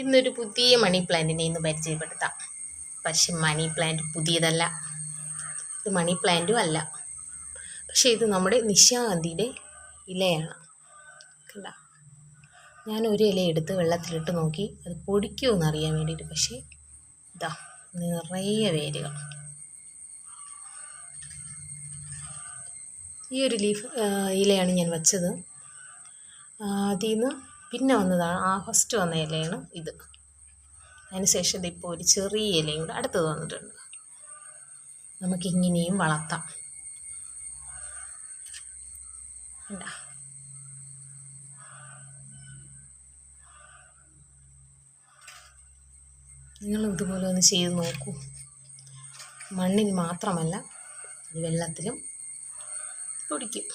ഇന്നൊരു പുതിയ മണി പ്ലാന്റിനെ ഇന്ന് പരിചയപ്പെടുത്താം. പക്ഷെ മണി പ്ലാന്റ് പുതിയതല്ല, ഇത് മണി പ്ലാന്റും അല്ല. പക്ഷേ ഇത് നമ്മുടെ നിശാഗന്ധിയുടെ ഇലയാണ്. കണ്ട, ഞാൻ ഒരു ഇല എടുത്ത് വെള്ളത്തിലിട്ട് നോക്കി അത് പൊടിക്കുമോ അറിയാൻ വേണ്ടിയിട്ട്. പക്ഷേ ഇതാ നിറയെ വേരുകൾ. ഈ ഒരു ഇലയാണ് ഞാൻ വച്ചത്. അതിൽ നിന്ന് പിന്നെ വന്നതാണ് ഫസ്റ്റ് വന്ന ഇലയാണ് ഇത്. അതിനുശേഷം ഇപ്പോൾ ഒരു ചെറിയ ഇലയും കൂടെ അടുത്തത് വന്നിട്ടുണ്ട്. നമുക്കിങ്ങനെയും വളർത്താം. കണ്ടാ, നിങ്ങളും ഇതുപോലെ ഒന്ന് ചെയ്ത് നോക്കൂ. മണ്ണിൽ മാത്രമല്ല, വെള്ളത്തിലും പൊടിക്കും.